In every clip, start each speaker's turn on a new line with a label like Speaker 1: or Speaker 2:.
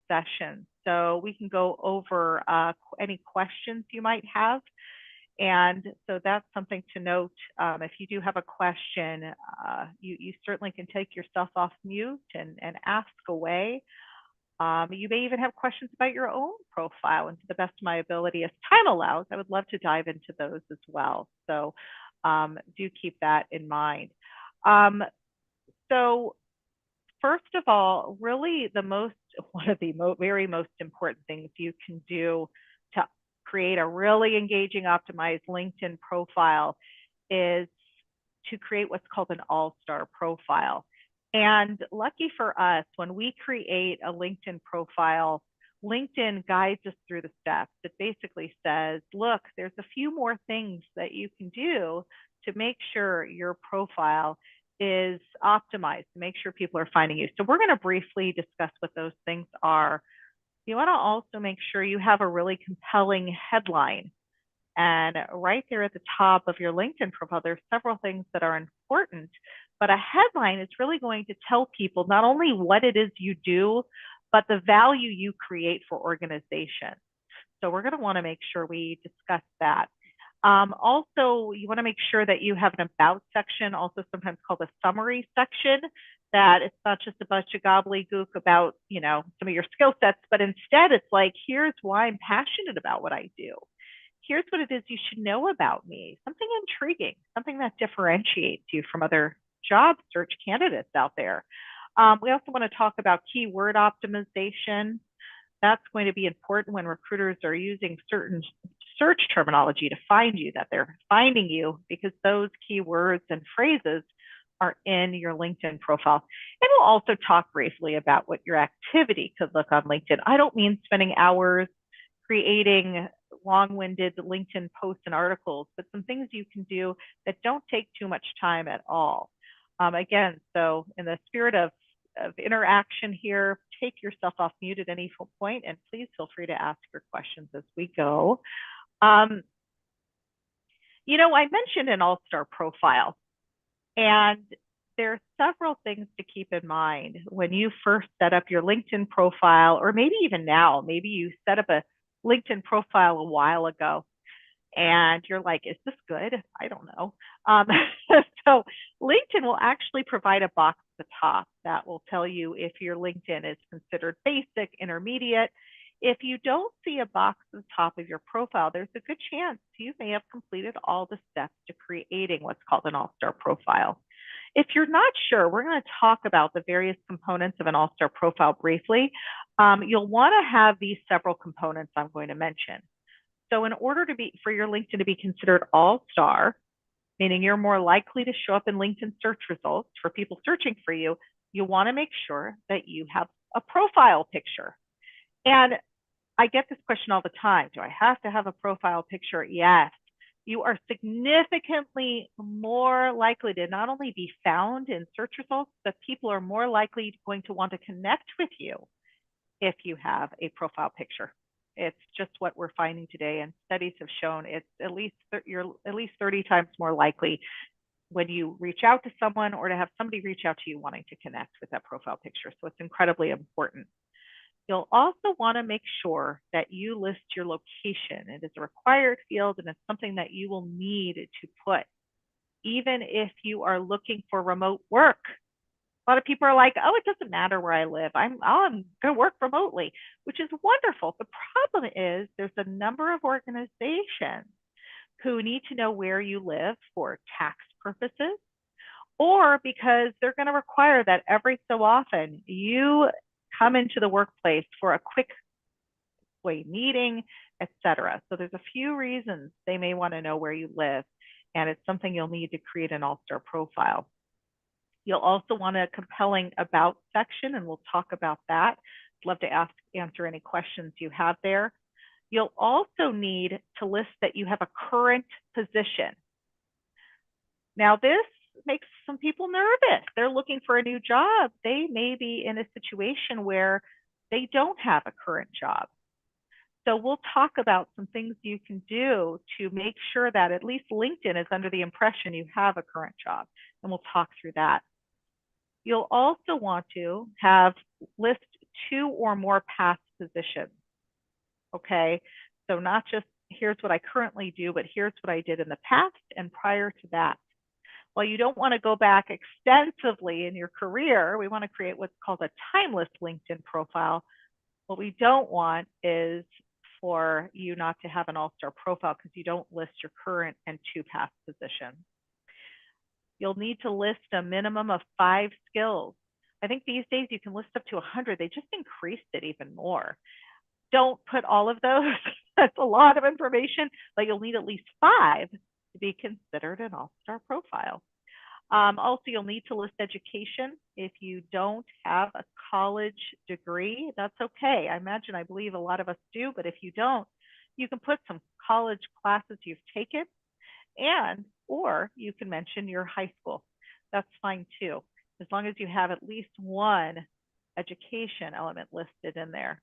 Speaker 1: session. So we can go over any questions you might have. And so that's something to note. If you do have a question, you certainly can take yourself off mute and ask away. You may even have questions about your own profile, and to the best of my ability, as time allows, I would love to dive into those as well. So do keep that in mind. So first of all, really one of the very most important things you can do to create a really engaging, optimized LinkedIn profile is to create what's called an all-star profile. And lucky for us, when we create a LinkedIn profile, LinkedIn guides us through the steps. It basically says, look, there's a few more things that you can do to make sure your profile is optimized, to make sure people are finding you. So we're going to briefly discuss what those things are. You want to also make sure you have a really compelling headline. And right there at the top of your LinkedIn profile, there's several things that are important, but a headline is really going to tell people not only what it is you do, but the value you create for organizations. So we're going to want to make sure we discuss that. Also, you want to make sure that you have an about section, also sometimes called a summary section, that it's not just a bunch of gobbledygook about, some of your skill sets, but instead it's like, here's why I'm passionate about what I do. Here's what it is you should know about me, something intriguing, something that differentiates you from other job search candidates out there. We also want to talk about keyword optimization. That's going to be important when recruiters are using certain search terminology to find you, that they're finding you because those keywords and phrases are in your LinkedIn profile. And we'll also talk briefly about what your activity could look on LinkedIn. I don't mean spending hours creating long-winded LinkedIn posts and articles, but some things you can do that don't take too much time at all. Again, so in the spirit of interaction here, take yourself off mute at any point, and please feel free to ask your questions as we go. I mentioned an all-star profile, and there are several things to keep in mind when you first set up your LinkedIn profile, or maybe even now, maybe you set up a LinkedIn profile a while ago and you're like, is this good? I don't know. So LinkedIn will actually provide a box at the top that will tell you if your LinkedIn is considered basic, intermediate. If you don't see a box at the top of your profile, there's a good chance you may have completed all the steps to creating what's called an all-star profile. If you're not sure, we're going to talk about the various components of an all-star profile briefly. You'll want to have these several components I'm going to mention. So in order for your LinkedIn to be considered all-star, meaning you're more likely to show up in LinkedIn search results for people searching for you, you want to make sure that you have a profile picture. And I get this question all the time. Do I have to have a profile picture? Yes. You are significantly more likely to not only be found in search results, but people are more likely going to want to connect with you if you have a profile picture. It's just what we're finding today, and studies have shown it's you're at least 30 times more likely when you reach out to someone or to have somebody reach out to you wanting to connect with that profile picture. So it's incredibly important. You'll also want to make sure that you list your location. It is a required field, and it's something that you will need to put, even if you are looking for remote work. A lot of people are like, oh, it doesn't matter where I live. I'm going to work remotely, which is wonderful. The problem is there's a number of organizations who need to know where you live for tax purposes, or because they're going to require that every so often you come into the workplace for a quick meeting, etc. So there's a few reasons they may want to know where you live, and it's something you'll need to create an all-star profile. You'll also want a compelling about section, and we'll talk about that. I'd love to answer any questions you have there. You'll also need to list that you have a current position. Now, this makes some people nervous. They're looking for a new job. They may be in a situation where they don't have a current job. So we'll talk about some things you can do to make sure that at least LinkedIn is under the impression you have a current job, and we'll talk through that. You'll also want to list 2 or more past positions. Okay. So not just here's what I currently do, but here's what I did in the past and prior to that. While you don't want to go back extensively in your career, we want to create what's called a timeless LinkedIn profile. What we don't want is for you not to have an all-star profile because you don't list your current and 2 past positions. You'll need to list a minimum of 5 skills. I think these days you can list up to 100. They just increased it even more. Don't put all of those. That's a lot of information, but you'll need at least 5 to be considered an all-star profile. Also, you'll need to list education. If you don't have a college degree, that's okay. I believe a lot of us do, but if you don't, you can put some college classes you've taken, or you can mention your high school. That's fine too, as long as you have at least one education element listed in there.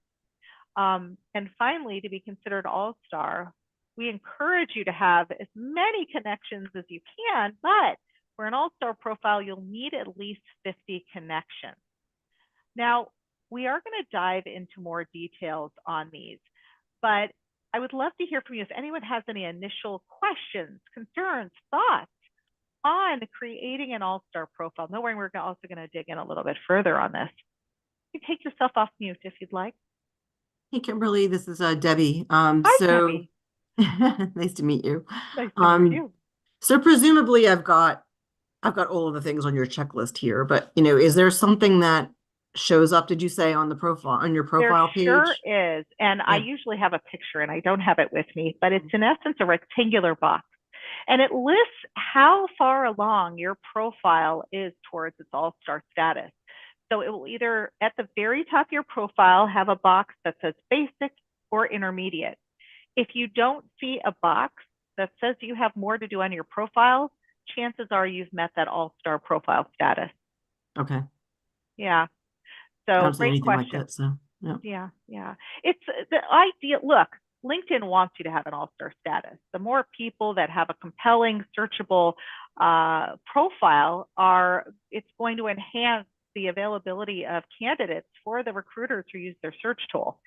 Speaker 1: And finally, to be considered all-star, we encourage you to have as many connections as you can, but for an all-star profile, you'll need at least 50 connections. Now, we are going to dive into more details on these, but I would love to hear from you if anyone has any initial questions, concerns, thoughts on creating an all-star profile. No worry, we're also going to dig in a little bit further on this. You can take yourself off mute if you'd like.
Speaker 2: Hey, Kimberly, this is Debbie.
Speaker 1: Hi, Debbie.
Speaker 2: Nice to meet you.
Speaker 1: Nice to meet you.
Speaker 2: So presumably I've got all of the things on your checklist here, but is there something that shows up, did you say, on your profile page?
Speaker 1: There sure is. And I usually have a picture and I don't have it with me, but it's in essence a rectangular box. And it lists how far along your profile is towards its all-star status. So it will either at the very top of your profile have a box that says basic or intermediate. If you don't see a box that says you have more to do on your profile, chances are you've met that all-star profile status.
Speaker 2: Okay.
Speaker 1: Yeah. So great question.
Speaker 2: Like that, so
Speaker 1: yeah. It's the idea. Look, LinkedIn wants you to have an all-star status. The more people that have a compelling, searchable profile it's going to enhance the availability of candidates for the recruiters who use their search tool.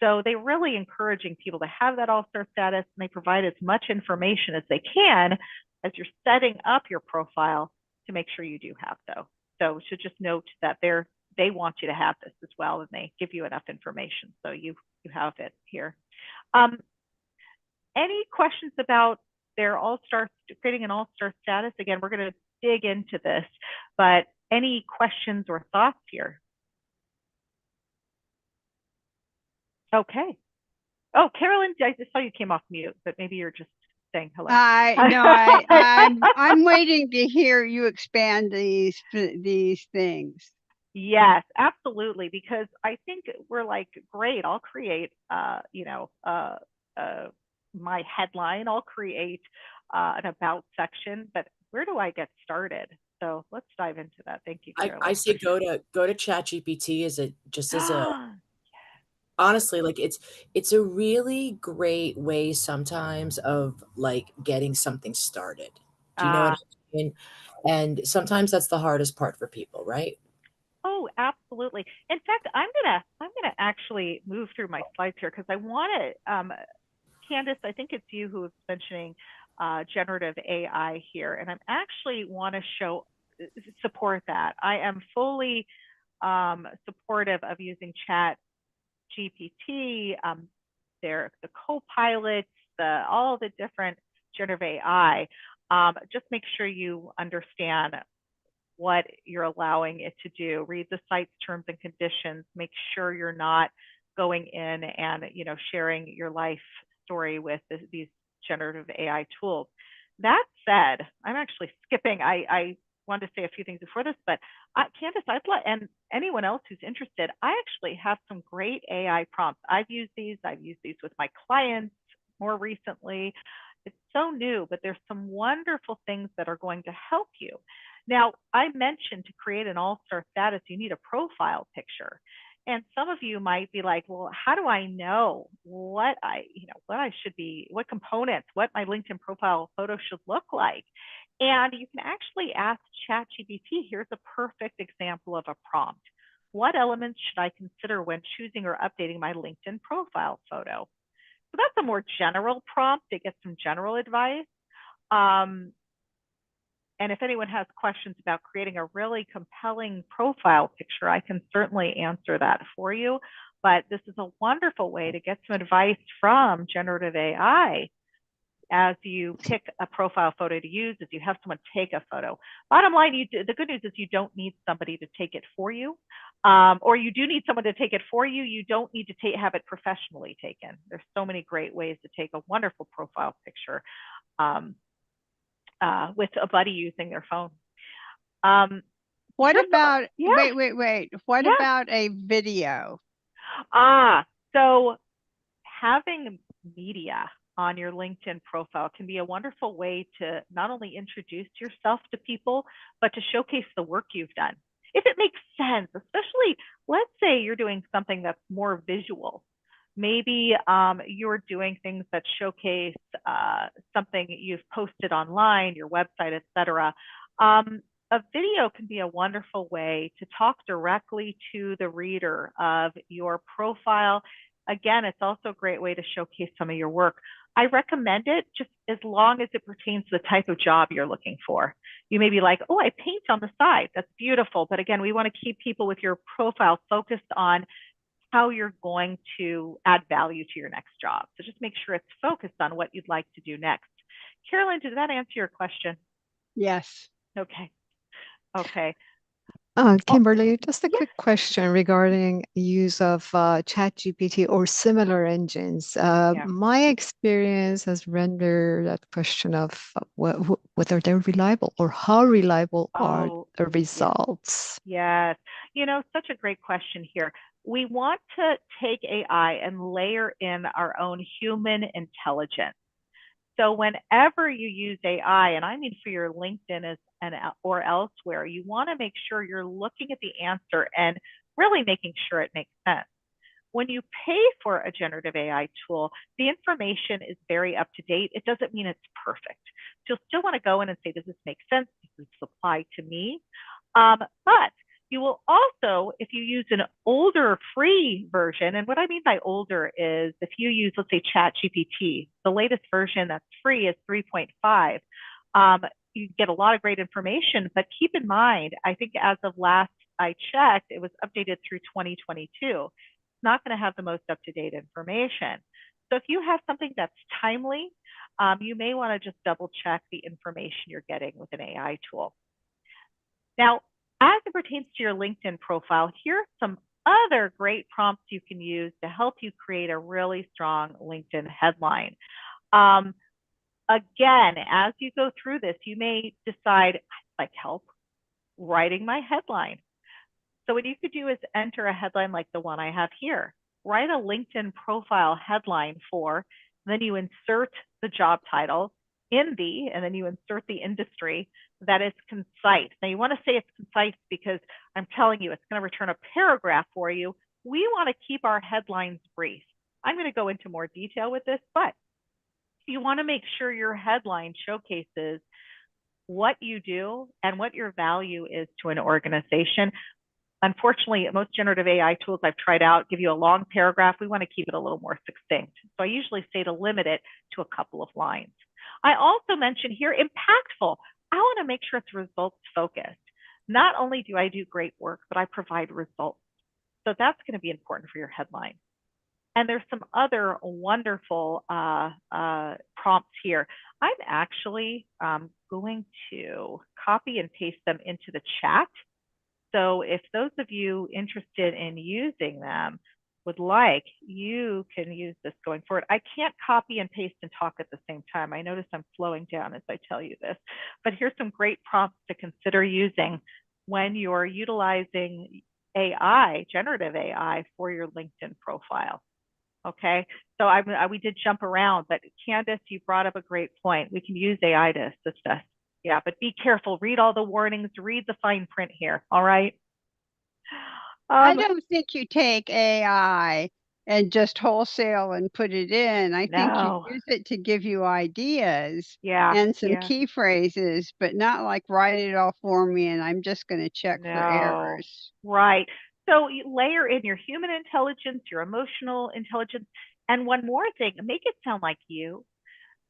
Speaker 1: So they're really encouraging people to have that all-star status, and they provide as much information as they can as you're setting up your profile to make sure you do have those. So should just note that they want you to have this as well, and they give you enough information so you have it here. Any questions about their all-star, creating an all-star status? Again, we're going to dig into this, but any questions or thoughts here? Okay. Oh, Carolyn, I just saw you came off mute, but maybe you're just saying hello.
Speaker 3: I'm waiting to hear you expand these things.
Speaker 1: Yes, absolutely. Because I think we're like, great, I'll create, my headline, I'll create an about section, but where do I get started? So let's dive into that. Thank you, Carolyn.
Speaker 4: I say go to ChatGPT honestly, like it's a really great way sometimes of like getting something started. Do you know what I mean? And sometimes that's the hardest part for people, right?
Speaker 1: Oh, absolutely. In fact, I'm gonna actually move through my slides here because I want to, Candace, I think it's you who was mentioning generative AI here, and I actually want to support that. I am fully supportive of using Chat GPT, the co-pilots, all the different generative AI. Just make sure you understand what you're allowing it to do. Read the site's terms and conditions. Make sure you're not going in and sharing your life story with these generative AI tools. That said, I'm actually skipping. I wanted to say a few things before this, but Candace, and anyone else who's interested, I actually have some great AI prompts. I've used these with my clients more recently. It's so new, but there's some wonderful things that are going to help you. Now, I mentioned to create an all-star status, you need a profile picture. And some of you might be like, well, how do I know what components, what my LinkedIn profile photo should look like? And you can actually ask ChatGPT, here's a perfect example of a prompt. What elements should I consider when choosing or updating my LinkedIn profile photo? So that's a more general prompt. It gets some general advice. And if anyone has questions about creating a really compelling profile picture, I can certainly answer that for you. But this is a wonderful way to get some advice from generative AI as you pick a profile photo to use, as you have someone take a photo. Bottom line, the good news is you don't need somebody to take it for you, or you do need someone to take it for you. You don't need to have it professionally taken. There's so many great ways to take a wonderful profile picture with a buddy using their phone.
Speaker 3: What
Speaker 1: here's
Speaker 3: about,
Speaker 1: yeah,
Speaker 3: wait, what
Speaker 1: yeah.
Speaker 3: about a video?
Speaker 1: So having media on your LinkedIn profile can be a wonderful way to not only introduce yourself to people, but to showcase the work you've done. If it makes sense, especially let's say you're doing something that's more visual. Maybe you're doing things that showcase something you've posted online, your website, etc. A video can be a wonderful way to talk directly to the reader of your profile. Again, it's also a great way to showcase some of your work. I recommend it just as long as it pertains to the type of job you're looking for. You may be like, oh, I paint on the side. That's beautiful. But again, we want to keep people with your profile focused on how you're going to add value to your next job. So just make sure it's focused on what you'd like to do next. Carolyn, did that answer your question?
Speaker 3: Yes.
Speaker 1: Okay. Okay.
Speaker 5: Kimberly, just a
Speaker 1: yeah.
Speaker 5: quick question regarding use of ChatGPT or similar engines.
Speaker 1: Yeah.
Speaker 5: My experience has rendered that question of whether they're reliable or how reliable are
Speaker 1: Oh,
Speaker 5: the
Speaker 1: yeah.
Speaker 5: results.
Speaker 1: Yes. Such a great question here. We want to take AI and layer in our own human intelligence. So whenever you use AI, and I mean for your LinkedIn or elsewhere, you want to make sure you're looking at the answer and really making sure it makes sense. When you pay for a generative AI tool, the information is very up to date. It doesn't mean it's perfect. You'll still want to go in and say, does this make sense? Does this apply to me? But you will also, if you use an older free version, and what I mean by older is if you use, let's say, ChatGPT, the latest version that's free is 3.5. You get a lot of great information, but keep in mind, I think as of last I checked, it was updated through 2022. It's not going to have the most up-to-date information. So if you have something that's timely, you may want to just double check the information you're getting with an AI tool. Now, as it pertains to your LinkedIn profile, here are some other great prompts you can use to help you create a really strong LinkedIn headline. Again, as you go through this, you may decide, I'd like help writing my headline. So what you could do is enter a headline like the one I have here. Write a LinkedIn profile headline then you insert the job title and then you insert the industry that is concise. Now you want to say it's concise because I'm telling you, it's going to return a paragraph for you. We want to keep our headlines brief. I'm going to go into more detail with this, but you want to make sure your headline showcases what you do and what your value is to an organization. Unfortunately, most generative AI tools I've tried out give you a long paragraph. We want to keep it a little more succinct. So I usually say to limit it to a couple of lines. I also mentioned here impactful. I want to make sure it's results focused. Not only do I do great work, but I provide results. So that's going to be important for your headline. And there's some other wonderful prompts here. I'm actually going to copy and paste them into the chat. So if those of you interested in using them would like, you can use this going forward. I can't copy and paste and talk at the same time. I notice I'm slowing down as I tell you this, but here's some great prompts to consider using when you're utilizing AI, generative AI, for your LinkedIn profile. Okay, so we did jump around, but Candace, you brought up a great point. We can use AI to assist us. Yeah, but be careful. Read all the warnings. Read the fine print here. All right.
Speaker 3: I don't think you take AI and just wholesale and put it in. I think you use it to give you ideas and some key phrases, but not like write it all for me and I'm just going to check for errors.
Speaker 1: Right. So you layer in your human intelligence, your emotional intelligence, and one more thing, make it sound like you.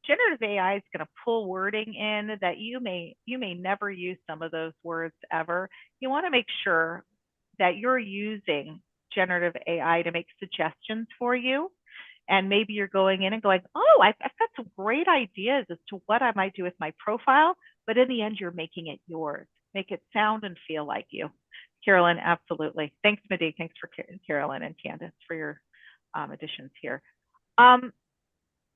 Speaker 1: Generative AI is going to pull wording in that you may never use some of those words ever. You want to make sure that you're using generative AI to make suggestions for you. And maybe you're going in and going, oh, I've got some great ideas as to what I might do with my profile. But in the end, you're making it yours. Make it sound and feel like you. Carolyn, absolutely. Thanks, Madi. Thanks for Carolyn and Candace for your additions here.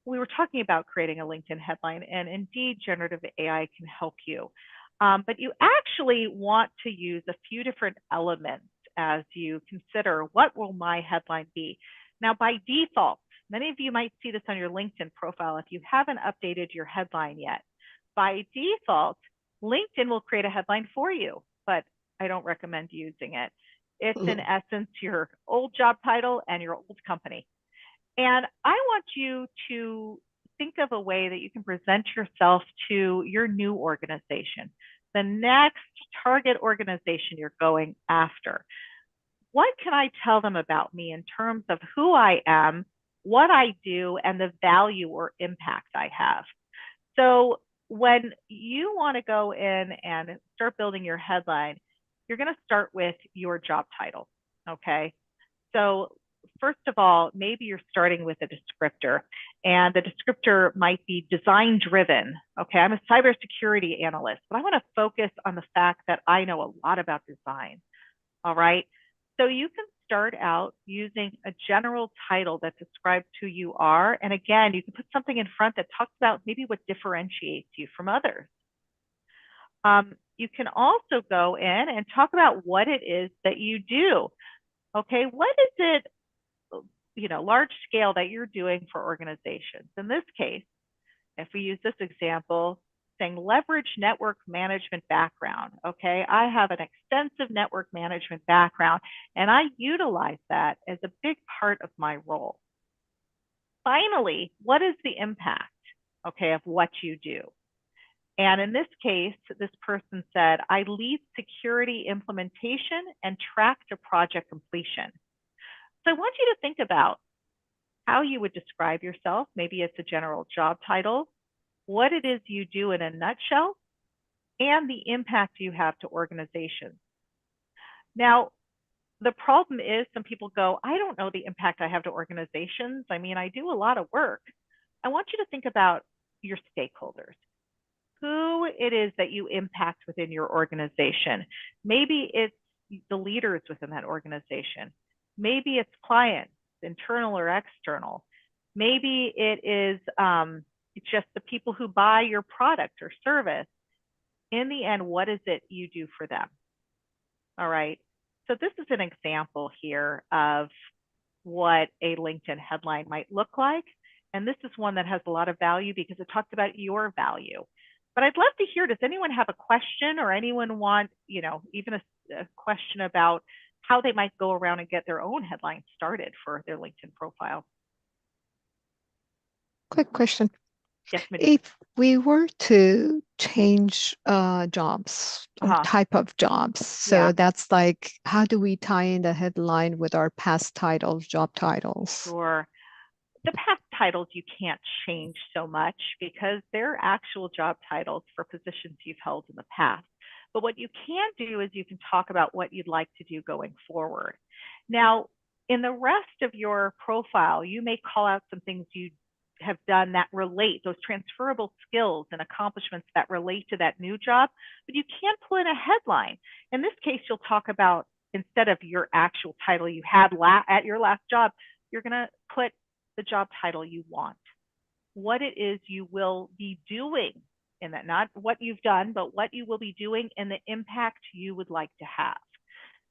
Speaker 1: We were talking about creating a LinkedIn headline, and indeed, generative AI can help you. But you actually want to use a few different elements as you consider what will my headline be. Now, by default, many of you might see this on your LinkedIn profile if you haven't updated your headline yet. By default, LinkedIn will create a headline for you, but I don't recommend using it. It's in essence your old job title and your old company. And I want you to think of a way that you can present yourself to your new organization, the next target organization you're going after. What can I tell them about me in terms of who I am, what I do, and the value or impact I have? So when you want to go in and start building your headline, you're going to start with your job title, okay? So first of all, maybe you're starting with a descriptor, and the descriptor might be design driven. Okay, I'm a cybersecurity analyst, but I want to focus on the fact that I know a lot about design. All right, so you can start out using a general title that describes who you are. And again, you can put something in front that talks about maybe what differentiates you from others. You can also go in and talk about what it is that you do. Okay, what is it, large scale that you're doing for organizations? In this case, if we use this example, saying leverage network management background. Okay, I have an extensive network management background, and I utilize that as a big part of my role. Finally, what is the impact, okay, of what you do? And in this case, this person said, I lead security implementation and track to project completion. So I want you to think about how you would describe yourself. Maybe it's a general job title, what it is you do in a nutshell, and the impact you have to organizations. Now, the problem is some people go, I don't know the impact I have to organizations. I mean, I do a lot of work. I want you to think about your stakeholders, who it is that you impact within your organization. Maybe it's the leaders within that organization. Maybe it's clients, internal or external. Maybe it is just the people who buy your product or service. In the end, what is it you do for them? All right. So this is an example here of what a LinkedIn headline might look like. And this is one that has a lot of value because it talks about your value. But I'd love to hear, does anyone have a question, or anyone want, even a question about how they might go around and get their own headline started for their LinkedIn profile?
Speaker 5: Quick question.
Speaker 1: Yes,
Speaker 5: if we were to change jobs or type of jobs, so that's like, how do we tie in the headline with our past titles, job titles?
Speaker 1: Sure. The past titles you can't change so much because they're actual job titles for positions you've held in the past. But what you can do is you can talk about what you'd like to do going forward. Now, in the rest of your profile, you may call out some things you have done that relate, those transferable skills and accomplishments that relate to that new job, but you can't put in a headline. In this case, you'll talk about, instead of your actual title you had at your last job, you're going to put the job title you want, what it is you will be doing in that, not what you've done, but what you will be doing and the impact you would like to have.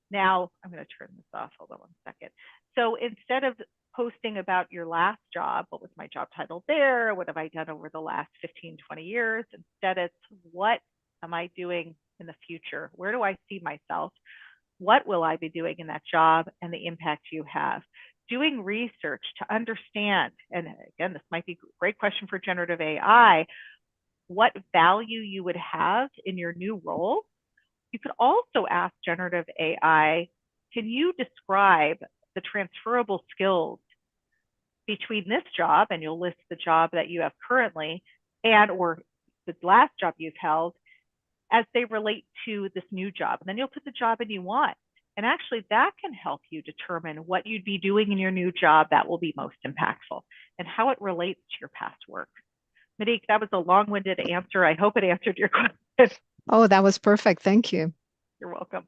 Speaker 1: Now, I'm going to turn this off. Hold on one second. So instead of posting about your last job, what was my job title there? What have I done over the last 15, 20 years? Instead, it's what am I doing in the future? Where do I see myself? What will I be doing in that job and the impact you have? Doing research to understand, and again, this might be a great question for generative AI, what value you would have in your new role. You could also ask generative AI can you describe the transferable skills between this job, and you'll list the job that you have currently and or the last job you've held, as they relate to this new job? And then you'll put the job in you want. And actually that can help you determine what you'd be doing in your new job that will be most impactful and how it relates to your past work. Monique, that was a long-winded answer. I hope it answered your question.
Speaker 5: Oh, that was perfect. Thank you.
Speaker 1: You're welcome.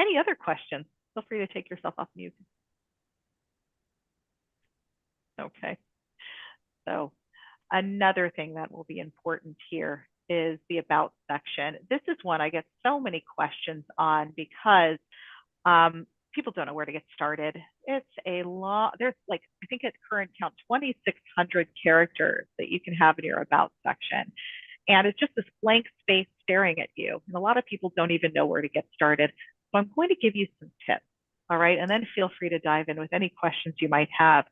Speaker 1: Any other questions? Feel free to take yourself off mute. Okay. So another thing that will be important here is the About section. This is one I get so many questions on because people don't know where to get started. It's a lot. There's like, I think at current count, 2,600 characters that you can have in your About section. And it's just this blank space staring at you. And a lot of people don't even know where to get started. So I'm going to give you some tips. All right. And then feel free to dive in with any questions you might have.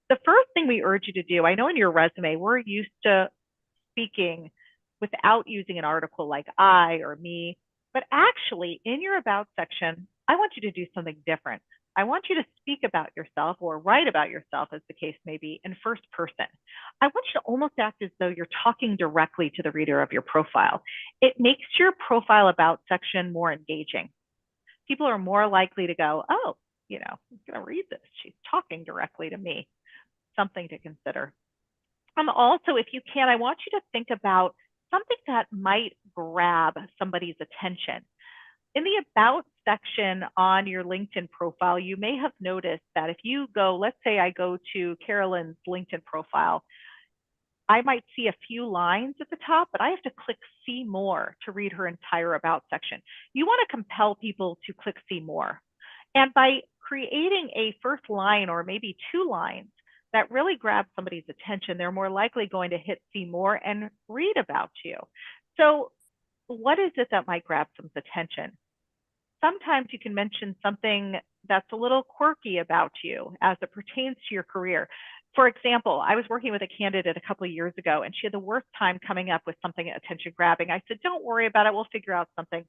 Speaker 1: The first thing we urge you to do, I know in your resume, we're used to speaking without using an article like I or me, but actually in your About section, I want you to do something different. I want you to speak about yourself or write about yourself, as the case may be, in first person. I want you to almost act as though you're talking directly to the reader of your profile. It makes your profile About section more engaging. People are more likely to go, oh, you know, I'm going to read this. She's talking directly to me. Something to consider. Also, if you can, I want you to think about something that might grab somebody's attention. In the About section on your LinkedIn profile, you may have noticed that if you go, let's say I go to Carolyn's LinkedIn profile, I might see a few lines at the top, but I have to click see more to read her entire About section. You want to compel people to click see more. And by creating a first line or maybe 2 lines that really grab somebody's attention, they're more likely going to hit see more and read about you. So what is it that might grab someone's attention? Sometimes you can mention something that's a little quirky about you as it pertains to your career. For example, I was working with a candidate a couple of years ago, and she had the worst time coming up with something attention grabbing. I said, don't worry about it. We'll figure out something.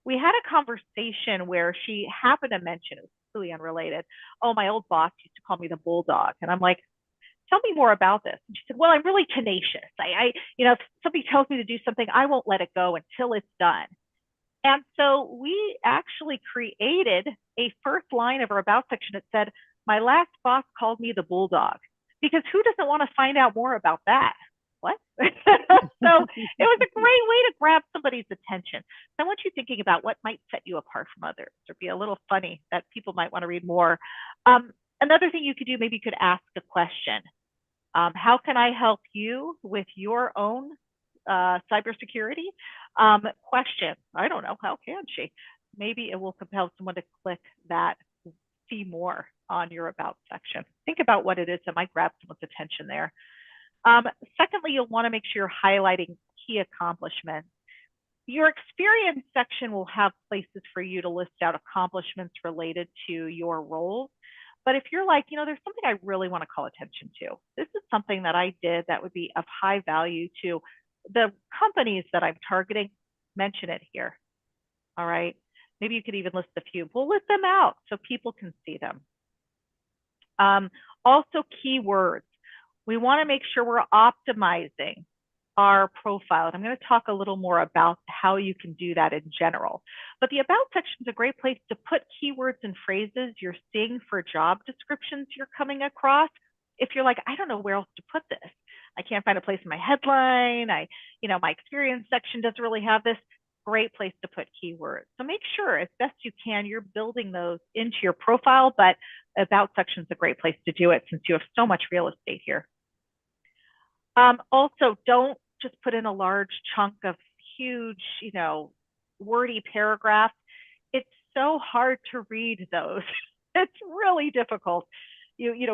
Speaker 1: We had a conversation where she happened to mention, it was completely unrelated, oh, my old boss used to call me the bulldog. And I'm like, tell me more about this. And she said, well, I'm really tenacious. You know, if somebody tells me to do something, I won't let it go until it's done. And so we actually created a first line of our About section that said, my last boss called me the bulldog, because who doesn't want to find out more about that? What? So it was a great way to grab somebody's attention. So I want you thinking about what might set you apart from others or be a little funny that people might want to read more. Another thing you could do, maybe you could ask a question. How can I help you with your own cybersecurity? Question. I don't know. How can she? Maybe it will compel someone to click that see more on your About section. Think about what it is that might grab someone's attention there. Secondly, you'll want to make sure you're highlighting key accomplishments. Your experience section will have places for you to list out accomplishments related to your roles. But if you're like, you know, there's something I really want to call attention to. This is something that I did that would be of high value to the companies that I'm targeting, mention it here. All right. Maybe you could even list a few. We'll list them out so people can see them. Also, keywords. We want to make sure we're optimizing our profile. And I'm going to talk a little more about how you can do that in general. But the About section is a great place to put keywords and phrases you're seeing for job descriptions you're coming across. If you're like, I don't know where else to put this. I can't find a place in my headline. My experience section doesn't really have this. Great place to put keywords. So make sure as best you can, you're building those into your profile, but About section is a great place to do it since you have so much real estate here. Also, don't just put in a large chunk of huge, wordy paragraphs. It's so hard to read those. It's really difficult.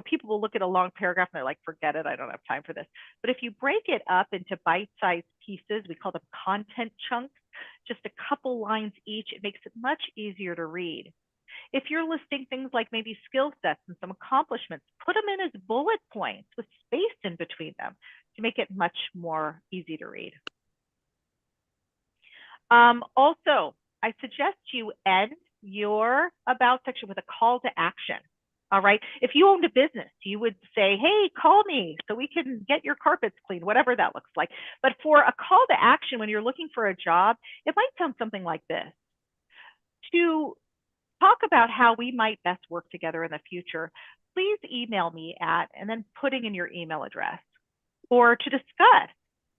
Speaker 1: People will look at a long paragraph and they're like, forget it, I don't have time for this. But if you break it up into bite-sized pieces, we call them content chunks, just a couple lines each, it makes it much easier to read. If you're listing things like maybe skill sets and some accomplishments, put them in as bullet points with space in between them to make it much more easy to read. Also, I suggest you end your about section with a call to action. All right. If you owned a business, you would say, hey, call me so we can get your carpets cleaned, whatever that looks like. But for a call to action, when you're looking for a job, it might sound something like this. To talk about how we might best work together in the future, please email me at, and then putting in your email address, or to discuss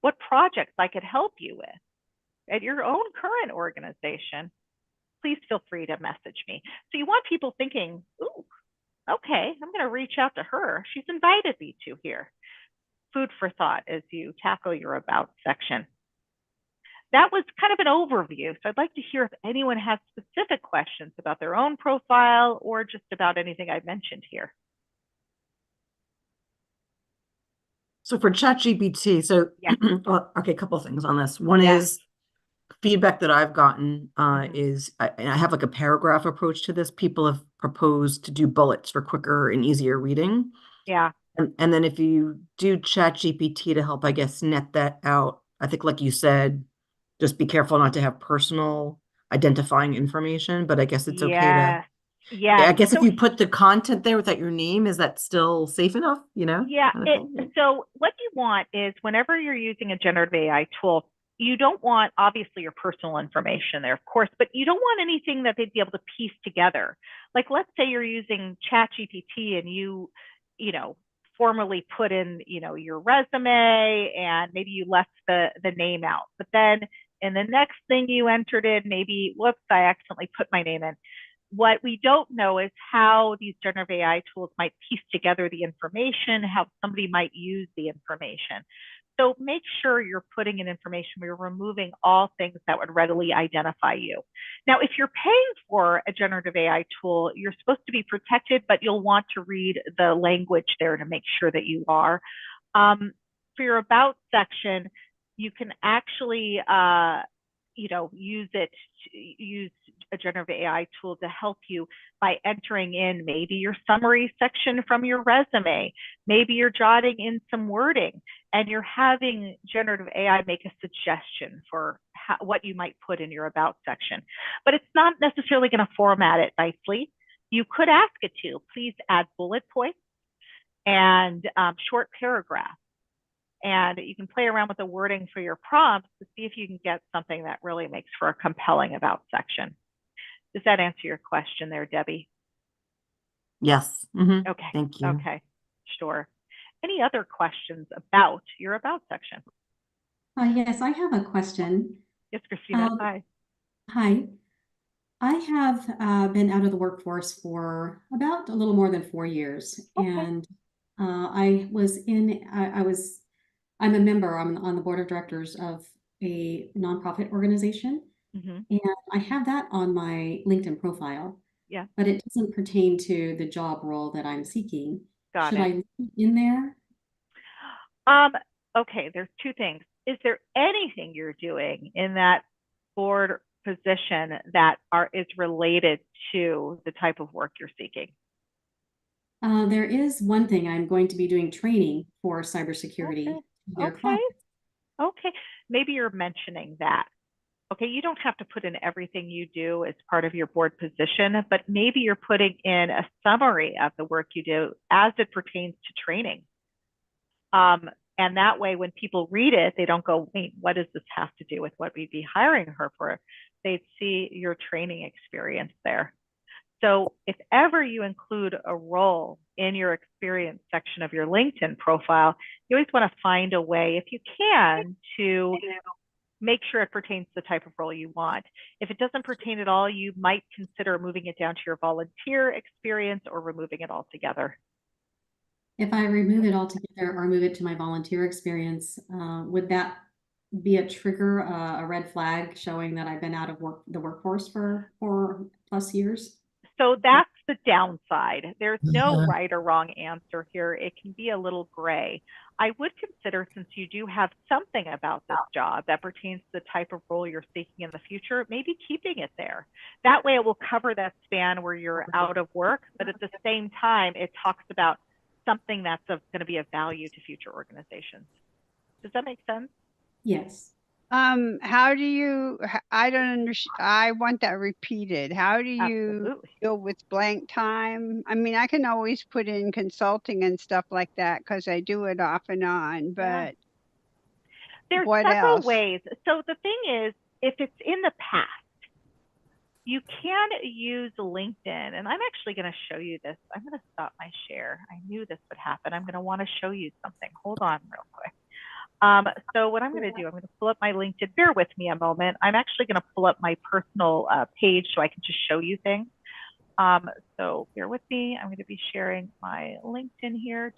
Speaker 1: what projects I could help you with at your own current organization, please feel free to message me. So you want people thinking, ooh, okay, I'm going to reach out to her. She's invited me to here. Food for thought as you tackle your about section. That was kind of an overview. So I'd like to hear if anyone has specific questions about their own profile or just about anything I've mentioned here.
Speaker 2: So for ChatGPT, so
Speaker 1: yeah.
Speaker 2: Well, okay, a couple things on this. One is feedback that I've gotten is, and I have like a paragraph approach to this. People have proposed to do bullets for quicker and easier reading.
Speaker 1: Yeah.
Speaker 2: And then if you do ChatGPT to help, I guess, net that out, I think like you said, just be careful not to have personal identifying information, but I guess it's okay to, I guess if you put the content there without your name, is that still safe enough, you know?
Speaker 1: Yeah. So what you want is whenever you're using a generative AI tool, you don't want obviously your personal information there, of course, but you don't want anything that they'd be able to piece together. Like, let's say you're using ChatGPT and you know, formally put in, you know, your resume and maybe you left the name out, but then in the next thing you entered in, maybe, whoops, I accidentally put my name in. What we don't know is how these generative AI tools might piece together the information, how somebody might use the information. So make sure you're putting in information where you're removing all things that would readily identify you. Now, if you're paying for a generative AI tool, you're supposed to be protected, but you'll want to read the language there to make sure that you are. For your about section, you can actually, you know, use a generative AI tool to help you by entering in maybe your summary section from your resume. Maybe you're jotting in some wording and you're having generative AI make a suggestion for what you might put in your about section. But it's not necessarily going to format it nicely. You could ask it to, please add bullet points and short paragraphs. And you can play around with the wording for your prompts to see if you can get something that really makes for a compelling about section. Does that answer your question there, Debbie?
Speaker 2: Yes. Mm-hmm.
Speaker 1: Okay.
Speaker 2: Thank you.
Speaker 1: Okay. Sure. Any other questions about your about section?
Speaker 6: Yes, I have a question.
Speaker 1: Yes, Christina. Hi.
Speaker 6: Hi. I have been out of the workforce for about a little more than 4 years. Okay. And I'm a member, I'm on the board of directors of a nonprofit organization. Mm-hmm. And I have that on my LinkedIn profile. Yeah. But it doesn't pertain to the job role that I'm seeking. Should I leave it in there?
Speaker 1: Okay, there's two things. Is there anything you're doing in that board position that is related to the type of work you're seeking?
Speaker 6: There is one thing. I'm going to be doing training for cybersecurity.
Speaker 1: Okay. Maybe you're mentioning that. Okay, you don't have to put in everything you do as part of your board position, but maybe you're putting in a summary of the work you do as it pertains to training. And that way, when people read it, they don't go, wait, what does this have to do with what we'd be hiring her for? They'd see your training experience there. So if ever you include a role in your experience section of your LinkedIn profile, you always want to find a way, if you can, to make sure it pertains to the type of role you want. If it doesn't pertain at all, you might consider moving it down to your volunteer experience or removing it altogether.
Speaker 6: If I remove it altogether or move it to my volunteer experience, would that be a trigger, a red flag showing that I've been out of the workforce for 4+ years?
Speaker 1: So that's the downside. There's no right or wrong answer here. It can be a little gray. I would consider, since you do have something about this job that pertains to the type of role you're seeking in the future, maybe keeping it there. That way it will cover that span where you're out of work, but at the same time, it talks about something that's going to be of value to future organizations. Does that make sense?
Speaker 6: Yes.
Speaker 3: How do you, I don't understand. I want that repeated. How do you deal with blank time? I mean, I can always put in consulting and stuff like that because I do it off and on, but
Speaker 1: there's
Speaker 3: what
Speaker 1: several
Speaker 3: else?
Speaker 1: ways. So the thing is, if it's in the past, you can use LinkedIn, and I'm actually going to show you this. I'm going to stop my share. I knew this would happen. I'm going to want to show you something. Hold on real quick. So what I'm going to do, I'm going to pull up my LinkedIn. Bear with me a moment. I'm actually going to pull up my personal page so I can just show you things. So bear with me. I'm going to be sharing my LinkedIn here.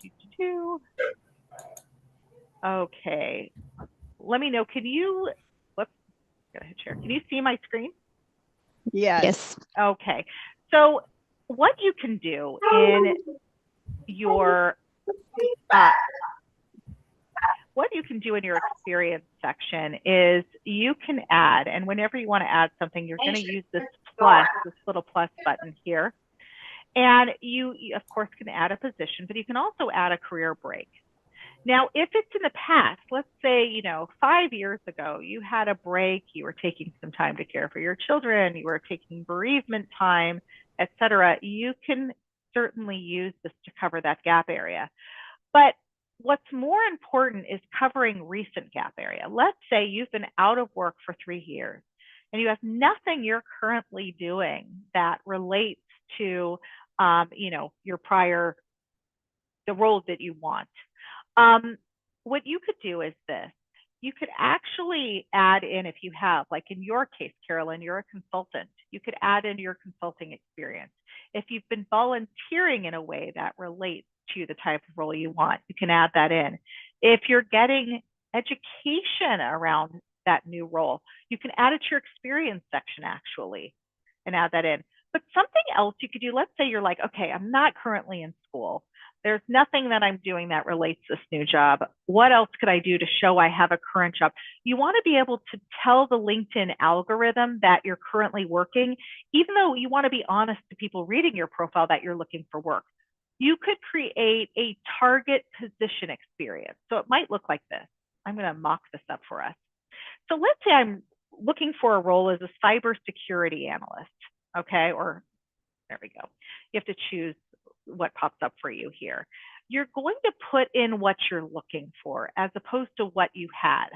Speaker 1: Okay. Let me know. Can you, whoops, gotta hit share. Can you see my screen?
Speaker 3: Yes.
Speaker 1: Okay. So what you can do in your experience section is you can add, and whenever you want to add something, you're going to use this little plus button here. And you of course can add a position, but you can also add a career break. Now, if it's in the past, let's say, 5 years ago, you had a break, you were taking some time to care for your children, you were taking bereavement time, etc., you can certainly use this to cover that gap area. But what's more important is covering recent gap area. Let's say you've been out of work for 3 years and you have nothing you're currently doing that relates to, your prior, the role that you want. What you could do is this. You could actually add in, if you have, like in your case, Carolyn, you're a consultant. You could add in your consulting experience. If you've been volunteering in a way that relates to the type of role you want, you can add that in. If you're getting education around that new role, you can add it to your experience section actually and add that in. But something else you could do, let's say you're like, okay, I'm not currently in school. There's nothing that I'm doing that relates to this new job. What else could I do to show I have a current job? You want to be able to tell the LinkedIn algorithm that you're currently working, even though you want to be honest to people reading your profile that you're looking for work. You could create a target position experience. So it might look like this. I'm going to mock this up for us. So let's say I'm looking for a role as a cybersecurity analyst, okay? Or there we go. You have to choose what pops up for you here. You're going to put in what you're looking for as opposed to what you had.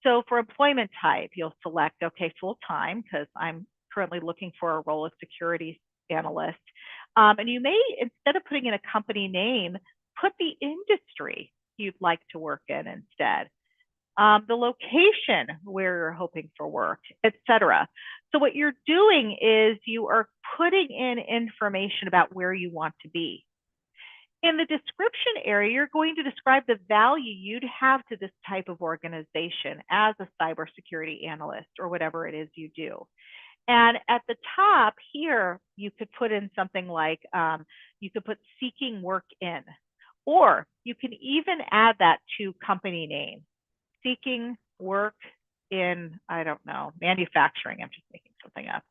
Speaker 1: So for employment type, you'll select, okay, full-time, because I'm currently looking for a role as security analyst. And you may, instead of putting in a company name, put the industry you'd like to work in instead. The location where you're hoping for work, etc. So what you're doing is you are putting in information about where you want to be. In the description area, you're going to describe the value you'd have to this type of organization as a cybersecurity analyst or whatever it is you do. And at the top here, you could put in something like, you could put seeking work in, or you can even add that to company name. Seeking work in, I don't know, manufacturing. I'm just making something up.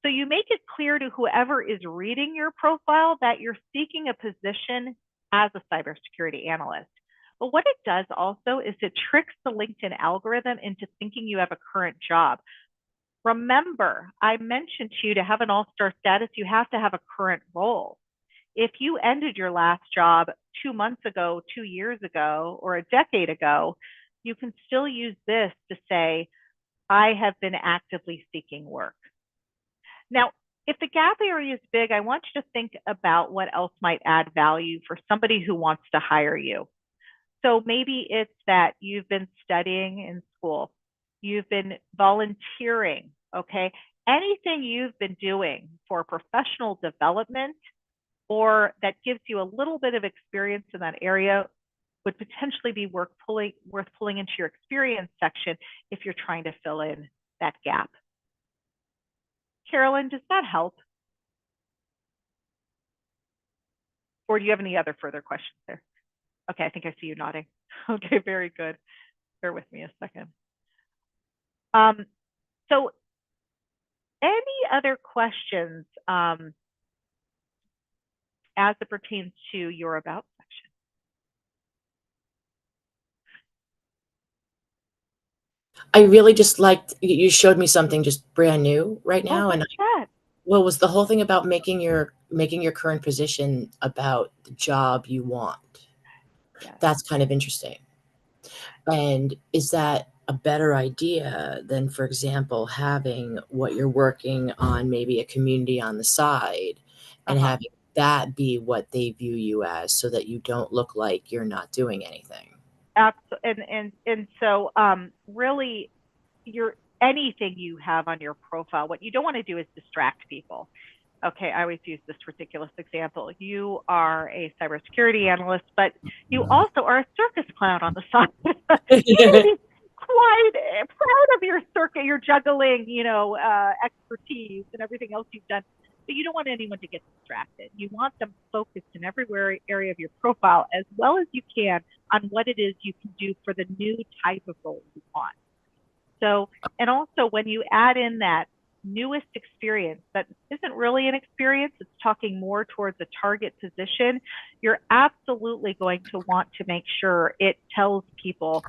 Speaker 1: So you make it clear to whoever is reading your profile that you're seeking a position as a cybersecurity analyst. But what it does also is it tricks the LinkedIn algorithm into thinking you have a current job. Remember, I mentioned to you to have an all-star status, you have to have a current role. If you ended your last job 2 months ago, 2 years ago, or a decade ago, you can still use this to say, I have been actively seeking work. Now, if the gap area is big, I want you to think about what else might add value for somebody who wants to hire you. So maybe it's that you've been studying in school, you've been volunteering, okay? Anything you've been doing for professional development or that gives you a little bit of experience in that area would potentially be worth pulling into your experience section if you're trying to fill in that gap. Carolyn, does that help? Or do you have any other further questions there? Okay, I think I see you nodding. Okay, very good. Bear with me a second. So any other questions as it pertains to your About section?
Speaker 4: I really just liked, you showed me something just brand new right now.
Speaker 1: What's that?
Speaker 4: Well, was the whole thing about making your current position about the job you want.
Speaker 1: Yes.
Speaker 4: That's kind of interesting. And is that a better idea than, for example, having what you're working on, maybe a community on the side, and having that be what they view you as, so that you don't look like you're not doing anything?
Speaker 1: Absolutely. And so really, anything you have on your profile, what you don't want to do is distract people. Okay, I always use this ridiculous example. You are a cybersecurity analyst, but you also are a circus clown on the side. You can be quite proud of your circuit, your juggling, expertise and everything else you've done. But you don't want anyone to get distracted. You want them focused in every area of your profile as well as you can on what it is you can do for the new type of role you want. So, and also when you add in that newest experience that isn't really an experience, it's talking more towards a target position, you're absolutely going to want to make sure it tells people,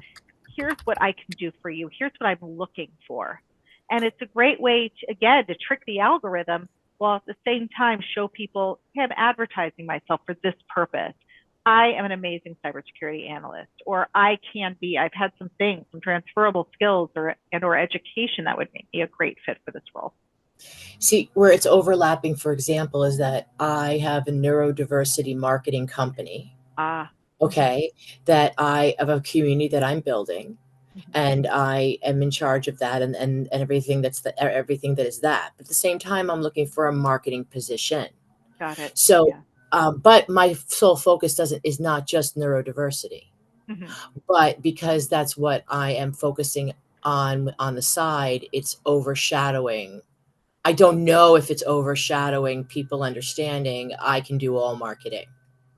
Speaker 1: here's what I can do for you, here's what I'm looking for. And it's a great way to, again, to trick the algorithm while at the same time show people, hey, I'm advertising myself for this purpose. I am an amazing cybersecurity analyst, or I've had some things, some transferable skills or education that would make me a great fit for this role.
Speaker 4: See, where it's overlapping, for example, is that I have a neurodiversity marketing company. Okay. That I have a community that I'm building, and I am in charge of that and everything everything that is that. But at the same time, I'm looking for a marketing position.
Speaker 1: Got it.
Speaker 4: So, but my sole focus is not just neurodiversity, but because that's what I am focusing on the side, it's overshadowing. I don't know if it's overshadowing people understanding I can do all marketing.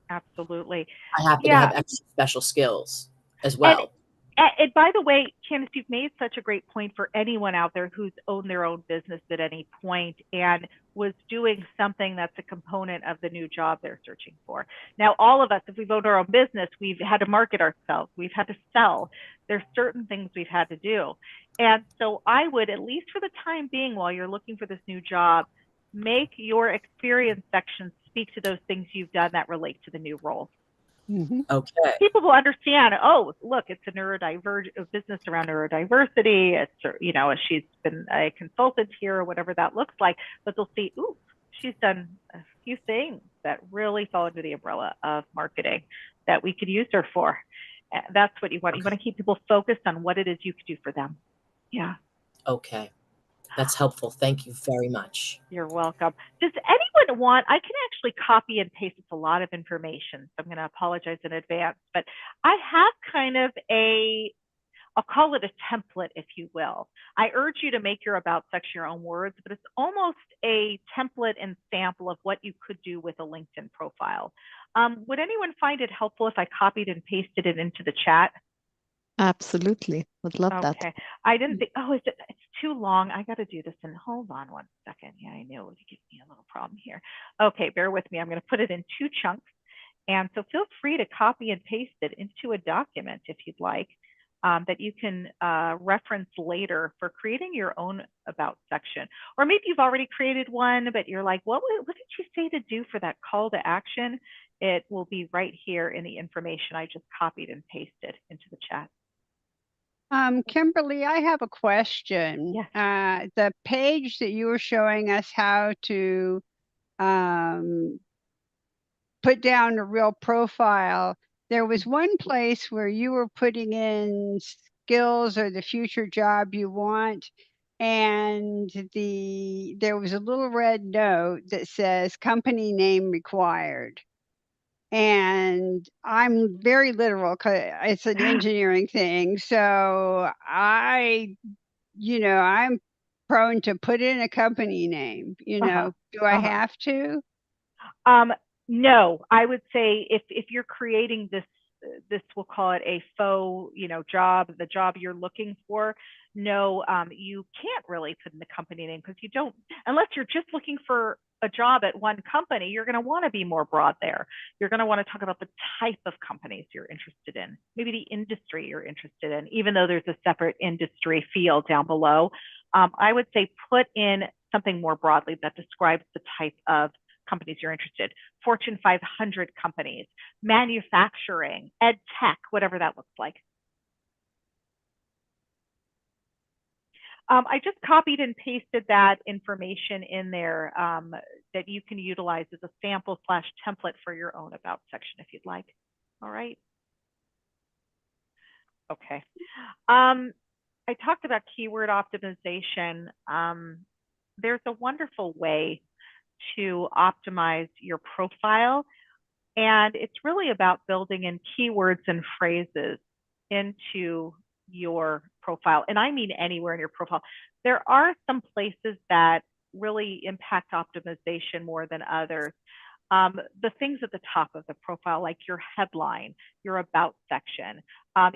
Speaker 1: Absolutely.
Speaker 4: I happen to have extra special skills as well.
Speaker 1: And by the way, Candace, you've made such a great point for anyone out there who's owned their own business at any point and was doing something that's a component of the new job they're searching for. Now, all of us, if we've owned our own business, we've had to market ourselves. We've had to sell. There's certain things we've had to do. And so I would, at least for the time being, while you're looking for this new job, make your experience section speak to those things you've done that relate to the new role.
Speaker 4: Okay.
Speaker 1: People will understand, oh, look, it's a business around neurodiversity. It's, she's been a consultant here or whatever that looks like, but they'll see, ooh, she's done a few things that really fall under the umbrella of marketing that we could use her for. That's what you want. You want to keep people focused on what it is you could do for them. Yeah.
Speaker 4: Okay. That's helpful. Thank you very much.
Speaker 1: You're welcome. Does anyone want, I can actually copy and paste, it's a lot of information, so I'm going to apologize in advance, but I have kind of I'll call it a template, if you will. I urge you to make your about section your own words, but it's almost a template and sample of what you could do with a LinkedIn profile. Would anyone find it helpful if I copied and pasted it into the chat?
Speaker 5: Absolutely. Would love that.
Speaker 1: Okay. I didn't think, it's too long. I got to do this and hold on one second. Yeah, I knew it would give me a little problem here. Okay, bear with me. I'm going to put it in 2 chunks. And so feel free to copy and paste it into a document if you'd like, that you can reference later for creating your own about section. Or maybe you've already created one, but you're like, what did you say to do for that call to action? It will be right here in the information I just copied and pasted into the chat.
Speaker 3: Kimberly, I have a question.
Speaker 1: Yes.
Speaker 3: The page that you were showing us how to put down a real profile, there was one place where you were putting in skills or the future job you want, and there was a little red note that says company name required. And I'm very literal because it's an engineering thing. So I'm prone to put in a company name, do I have to?
Speaker 1: No, I would say if you're creating this this, we'll call it a faux, job, the job you're looking for. No, you can't really put in the company name because you don't, unless you're just looking for a job at one company, you're going to want to be more broad there. You're going to want to talk about the type of companies you're interested in, maybe the industry you're interested in, even though there's a separate industry field down below. I would say put in something more broadly that describes the type of companies you're interested. Fortune 500 companies, manufacturing, ed tech, whatever that looks like. I just copied and pasted that information in there that you can utilize as a sample / template for your own about section if you'd like. All right. Okay. I talked about keyword optimization. There's a wonderful way to optimize your profile, and it's really about building in keywords and phrases into your profile. And I mean anywhere in your profile. There are some places that really impact optimization more than others. The things at the top of the profile, like your headline, your about section,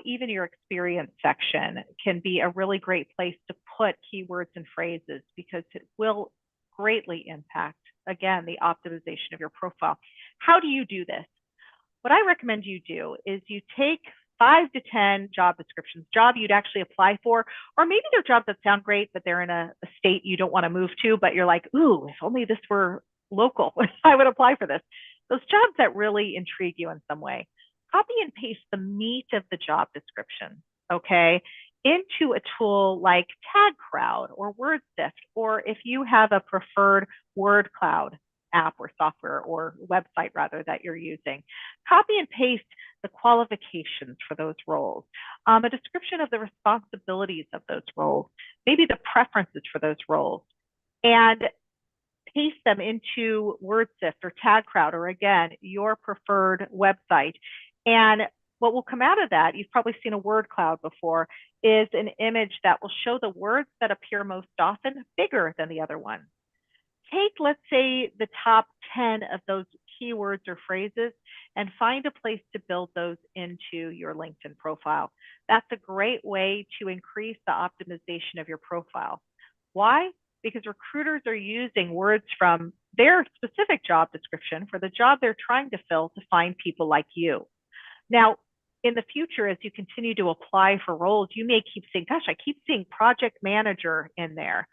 Speaker 1: even your experience section can be a really great place to put keywords and phrases because it will greatly impact, again, the optimization of your profile. How do you do this? What I recommend you do is you take 5 to 10 job descriptions, job you'd actually apply for, or maybe they're jobs that sound great, but they're in a state you don't want to move to, but you're like, ooh, if only this were local, I would apply for this. Those jobs that really intrigue you in some way, copy and paste the meat of the job description, okay, into a tool like TagCrowd or WordSift, or if you have a preferred word cloud app or software or website rather that you're using, copy and paste the qualifications for those roles, a description of the responsibilities of those roles, maybe the preferences for those roles, and paste them into WordSift or TagCrowd or, again, your preferred website. And what will come out of that, you've probably seen a word cloud before, is an image that will show the words that appear most often bigger than the other one. Take, let's say, the top 10 of those keywords or phrases and find a place to build those into your LinkedIn profile. That's a great way to increase the optimization of your profile. Why? Because recruiters are using words from their specific job description for the job they're trying to fill to find people like you. Now, in the future, as you continue to apply for roles, you may keep saying, gosh, I keep seeing project manager in there.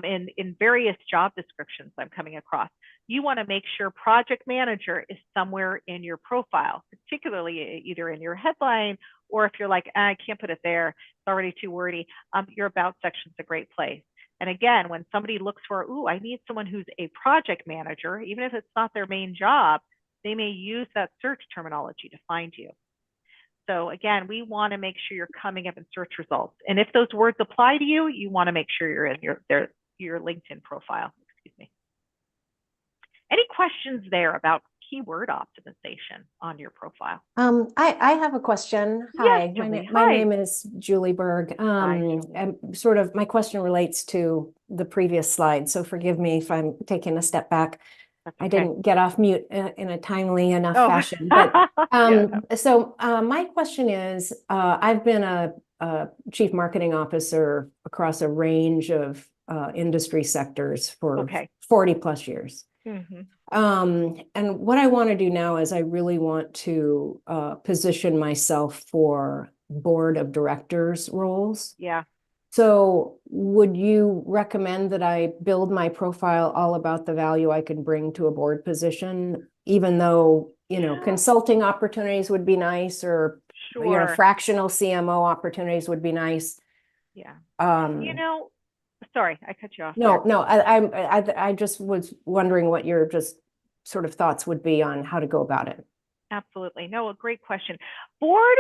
Speaker 1: In various job descriptions I'm coming across. You want to make sure project manager is somewhere in your profile, particularly either in your headline, or if you're like, I can't put it there, it's already too wordy, your about section is a great place. And again, when somebody looks for, ooh, I need someone who's a project manager, even if it's not their main job, they may use that search terminology to find you. So again, we want to make sure you're coming up in search results. And if those words apply to you, you want to make sure you're in your LinkedIn profile. Excuse me. Any questions there about keyword optimization on your profile?
Speaker 7: I have a question. Hi,
Speaker 1: yes,
Speaker 7: my name is Julie Berg. And sort of my question relates to the previous slide, so forgive me if I'm taking a step back. Okay. I didn't get off mute in a timely enough fashion. But my question is, I've been a chief marketing officer across a range of industry sectors for 40 plus years. Mm-hmm. And what I want to do now is I really want to position myself for board of directors roles.
Speaker 1: Yeah.
Speaker 7: So would you recommend that I build my profile all about the value I can bring to a board position, even though, consulting opportunities would be nice, or, fractional CMO opportunities would be nice?
Speaker 1: Yeah. Sorry, I cut you off.
Speaker 7: No, I just was wondering what your just sort of thoughts would be on how to go about it.
Speaker 1: Absolutely. No, a great question. Board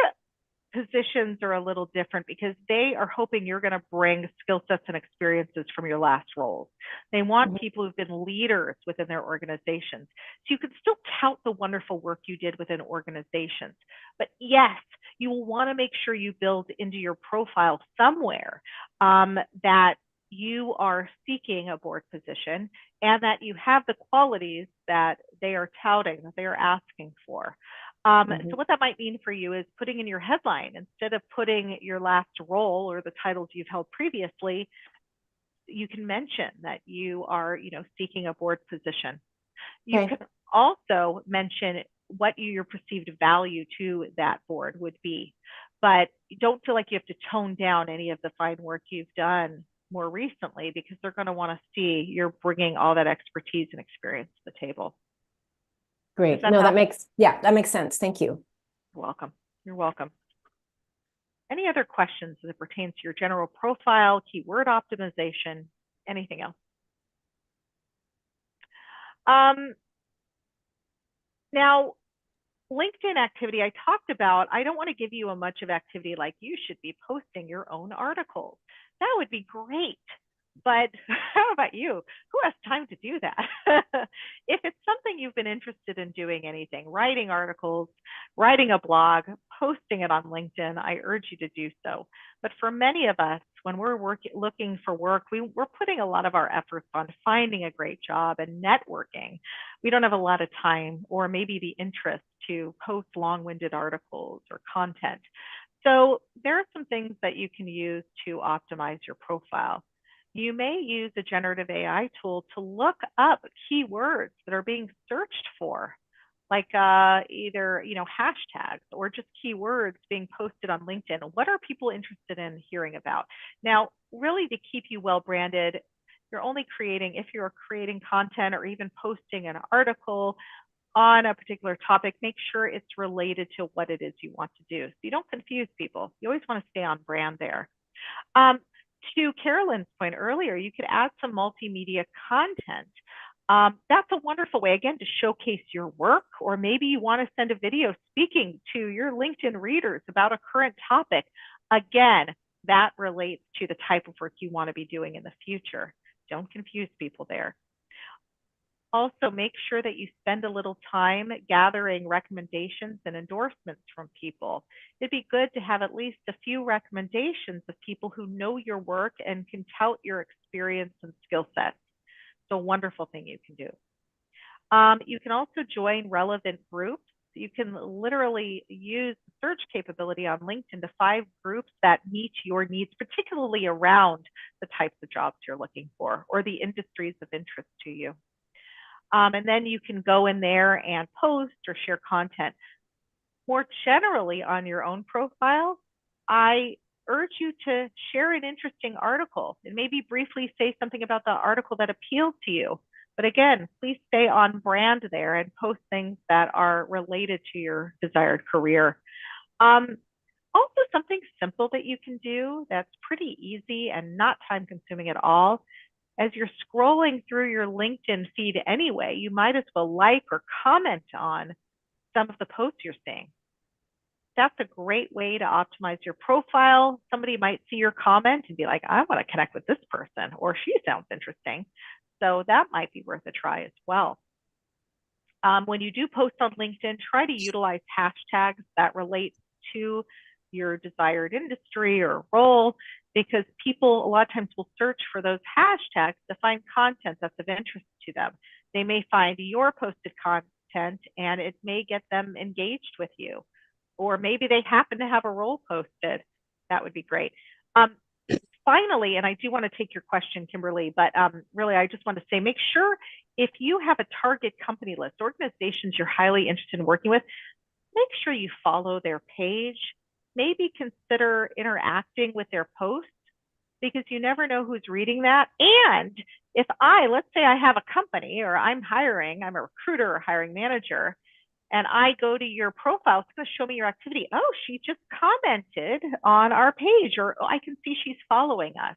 Speaker 1: positions are a little different because they are hoping you're going to bring skill sets and experiences from your last roles. They want people who've been leaders within their organizations. So you can still tout the wonderful work you did within organizations. But yes, you will want to make sure you build into your profile somewhere that you are seeking a board position and that you have the qualities that they are touting, that they are asking for. So what that might mean for you is putting in your headline, instead of putting your last role or the titles you've held previously, you can mention that you are, seeking a board position. You can also mention what your perceived value to that board would be, but you don't feel like you have to tone down any of the fine work you've done more recently, because they're going to want to see you're bringing all that expertise and experience to the table.
Speaker 7: Great. No, that makes sense. Thank you.
Speaker 1: You're welcome. You're welcome. Any other questions as it pertains to your general profile, keyword optimization, anything else? Now, LinkedIn activity I talked about. I don't want to give you a much of activity like you should be posting your own articles. That would be great. But how about you? Who has time to do that? If it's something you've been interested in doing, anything, writing articles, writing a blog, posting it on LinkedIn, I urge you to do so. But for many of us, when we're looking for work, we're putting a lot of our efforts on finding a great job and networking. We don't have a lot of time or maybe the interest to post long-winded articles or content. So there are some things that you can use to optimize your profile. You may use a generative AI tool to look up keywords that are being searched for, like either hashtags or just keywords being posted on LinkedIn. What are people interested in hearing about? Now, really, to keep you well branded, you're only creating, if you're creating content or even posting an article on a particular topic, make sure it's related to what it is you want to do, so you don't confuse people. You always want to stay on brand there. To Carolyn's point earlier, you could add some multimedia content. That's a wonderful way, again, to showcase your work, or maybe you want to send a video speaking to your LinkedIn readers about a current topic. Again, that relates to the type of work you want to be doing in the future. Don't confuse people there. Also, make sure that you spend a little time gathering recommendations and endorsements from people. It'd be good to have at least a few recommendations of people who know your work and can tout your experience and skill sets. It's a wonderful thing you can do. You can also join relevant groups. You can literally use the search capability on LinkedIn to find groups that meet your needs, particularly around the types of jobs you're looking for or the industries of interest to you. And then you can go in there and post or share content. More generally on your own profile, I urge you to share an interesting article and maybe briefly say something about the article that appeals to you. But again, please stay on brand there and post things that are related to your desired career. Also, something simple that you can do that's pretty easy and not time consuming at all. As you're scrolling through your LinkedIn feed anyway, you might as well like or comment on some of the posts you're seeing. That's a great way to optimize your profile. Somebody might see your comment and be like, I want to connect with this person, or she sounds interesting. So that might be worth a try as well. When you do post on LinkedIn, try to utilize hashtags that relate to your desired industry or role, because people a lot of times will search for those hashtags to find content that's of interest to them. They may find your posted content and it may get them engaged with you, or maybe they happen to have a role posted. That would be great. Finally, and I do want to take your question, Kimberly, but really I just want to say, make sure if you have a target company list, organizations you're highly interested in working with, make sure you follow their page. Maybe consider interacting with their posts, because you never know who's reading that. And if let's say I have a company or I'm a recruiter or hiring manager, and I go to your profile, it's going to show me your activity. Oh, she just commented on our page, or I can see she's following us.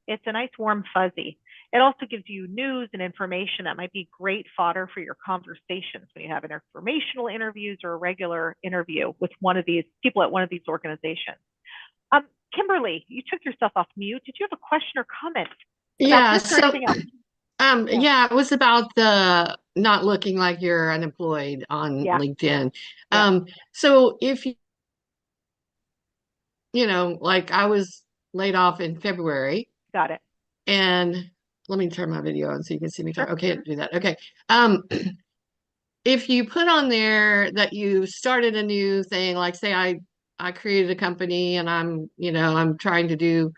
Speaker 1: It's a nice warm fuzzy. It also gives you news and information that might be great fodder for your conversations when you have an informational interviews or a regular interview with one of these people at one of these organizations. Kimberly, you took yourself off mute. Did you have a question or comment?
Speaker 8: Yeah, yeah, it was about the not looking like you're unemployed on LinkedIn. So if like I was laid off in February.
Speaker 1: Got it.
Speaker 8: And let me turn my video on so you can see me talk. Okay, do that. Okay. if you put on there that you started a new thing, like say I created a company and I'm trying to do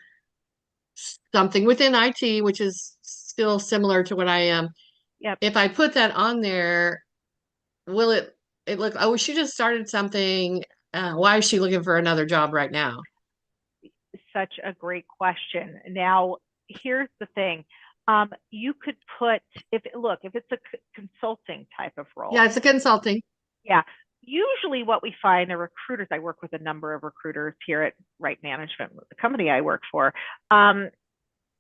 Speaker 8: something within IT, which is still similar to what I am.
Speaker 1: Yep.
Speaker 8: If I put that on there, will it look, oh, she just started something. Why is she looking for another job right now?
Speaker 1: Such a great question. Now, here's the thing. You could put, if it's a consulting type of role.
Speaker 8: Yeah, it's a consulting.
Speaker 1: Yeah. Usually what we find, the recruiters, I work with a number of recruiters here at Right Management, the company I work for.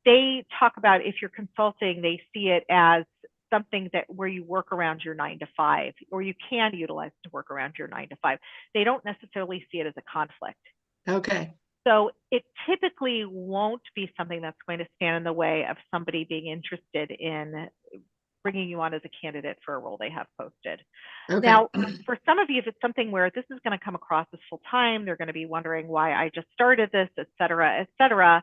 Speaker 1: They talk about, if you're consulting, they see it as something that where you work around your 9 to 5, or you can utilize to work around your 9 to 5. They don't necessarily see it as a conflict.
Speaker 8: Okay.
Speaker 1: So it typically won't be something that's going to stand in the way of somebody being interested in bringing you on as a candidate for a role they have posted.
Speaker 8: Okay.
Speaker 1: Now, for some of you, if it's something where this is going to come across as full time, they're going to be wondering why I just started this, et cetera, et cetera.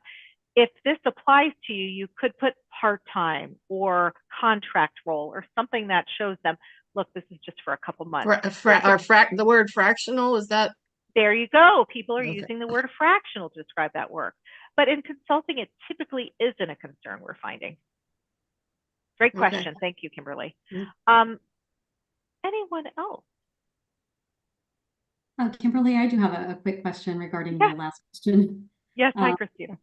Speaker 1: If this applies to you, you could put part-time or contract role or something that shows them, look, this is just for a couple months.
Speaker 8: The word fractional, is that?
Speaker 1: There you go. People are using the word fractional to describe that work. But in consulting, it typically isn't a concern we're finding. Great question. Thank you, Kimberly. Anyone else?
Speaker 6: Kimberly, I do have a quick question regarding my last question.
Speaker 1: Yes, hi, Christina.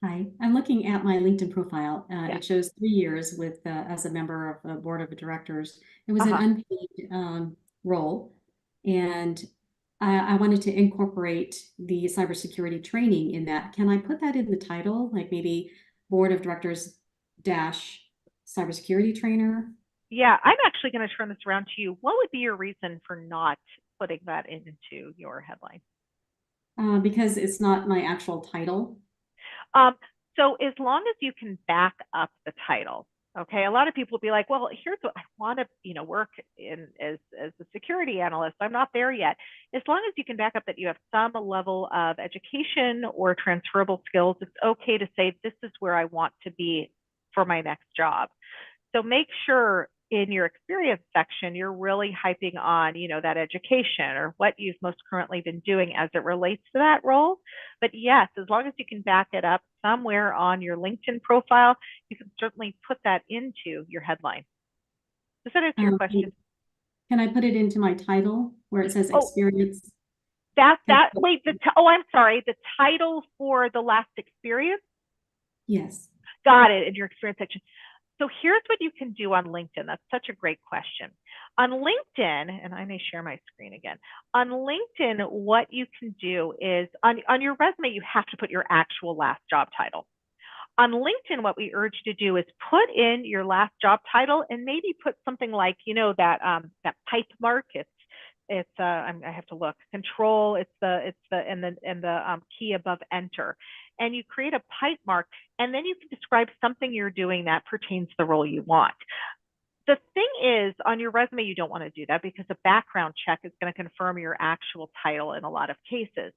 Speaker 6: Hi, I'm looking at my LinkedIn profile. It shows 3 years with as a member of the board of directors. It was an unpaid role, and I wanted to incorporate the cybersecurity training in that. Can I put that in the title, like maybe board of directors dash cybersecurity trainer?
Speaker 1: Yeah, I'm actually going to turn this around to you. What would be your reason for not putting that into your headline?
Speaker 6: Because it's not my actual title.
Speaker 1: So as long as you can back up the title, okay, a lot of people will be like, well, here's what I want to, work in as a security analyst. I'm not there yet. As long as you can back up that you have some level of education or transferable skills, it's okay to say, this is where I want to be for my next job. So make sure in your experience section, you're really hyping on, that education or what you've most currently been doing as it relates to that role. But yes, as long as you can back it up somewhere on your LinkedIn profile, you can certainly put that into your headline. Does that answer your question?
Speaker 6: Can I put it into my title where it says experience?
Speaker 1: Wait, I'm sorry. The title for the last experience?
Speaker 6: Yes.
Speaker 1: Got it, in your experience section. So here's what you can do on LinkedIn. That's such a great question. On LinkedIn, and I may share my screen again. On LinkedIn, what you can do is on your resume, you have to put your actual last job title. On LinkedIn, what we urge you to do is put in your last job title and maybe put something like, that pipe mark. I have to look. Control. It's the key above enter. And you create a pipe mark, and then you can describe something you're doing that pertains to the role you want. The thing is, on your resume, you don't want to do that because a background check is going to confirm your actual title in a lot of cases.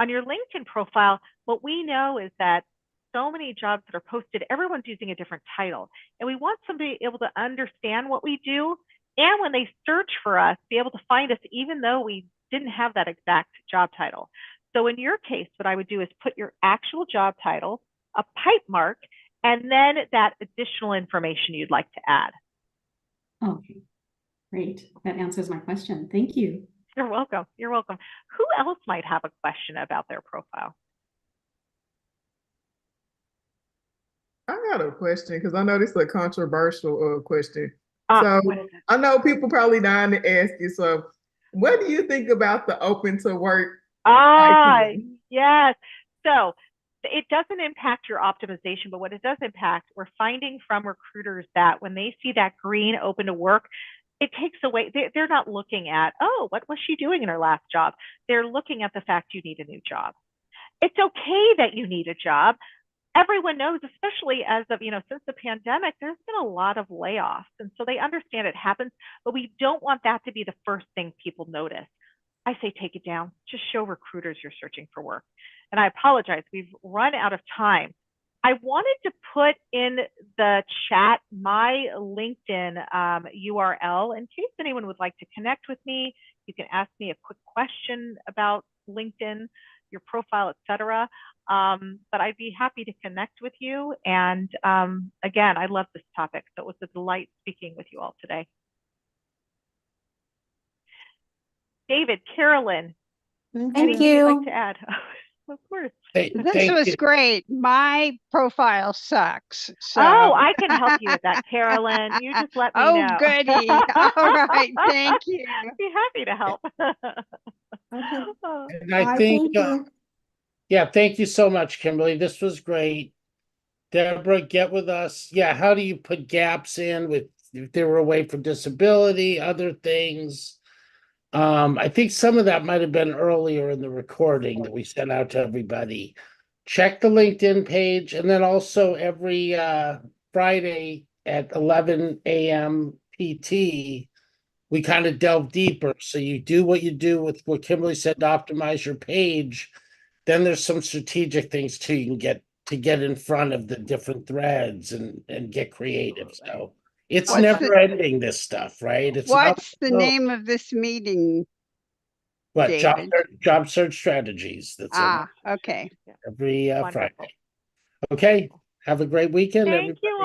Speaker 1: On your LinkedIn profile, what we know is that so many jobs that are posted, everyone's using a different title. And we want somebody able to understand what we do. And when they search for us, be able to find us, even though we didn't have that exact job title. So in your case, what I would do is put your actual job title, a pipe mark, and then that additional information you'd like to add.
Speaker 6: Okay, great. That answers my question. Thank you.
Speaker 1: You're welcome. You're welcome. Who else might have a question about their profile?
Speaker 9: I got a question because I know this is a controversial question. So I know people probably dying to ask you. So what do you think about the open to work?
Speaker 1: Yes. So it doesn't impact your optimization, but what it does impact, we're finding from recruiters that when they see that green open to work, it takes away, they're not looking at, oh, what was she doing in her last job? They're looking at the fact you need a new job. It's okay that you need a job. Everyone knows, especially as of, since the pandemic, there's been a lot of layoffs. And so they understand it happens, but we don't want that to be the first thing people notice. I say take it down. Just show recruiters you're searching for work. And I apologize, we've run out of time. I wanted to put in the chat my LinkedIn URL in case anyone would like to connect with me. You can ask me a quick question about LinkedIn, your profile, etc. But I'd be happy to connect with you. And again, I love this topic. So it was a delight speaking with you all today. David, Carolyn, anything you'd like to add? Of course.
Speaker 3: This was great. My profile sucks. So.
Speaker 1: Oh, I can help you with that, Carolyn. You just let me know.
Speaker 3: Oh, goody. All right. Thank you.
Speaker 1: I'd be happy to help.
Speaker 10: And I think, yeah, thank you so much, Kimberly. This was great. Deborah, get with us. Yeah, how do you put gaps in with if they were away for disability, other things? I think some of that might have been earlier in the recording that we sent out to everybody. Check the LinkedIn page, and then also every Friday at 11 a.m. PT, we kind of delve deeper. So you do what you do with what Kimberly said to optimize your page. Then there's some strategic things too you can get in front of the different threads and get creative. So it's never ending, this stuff, right?
Speaker 3: What's the name of this meeting?
Speaker 10: What, job search strategies? That's
Speaker 3: okay.
Speaker 10: Every Friday. Okay. Have a great weekend, everybody.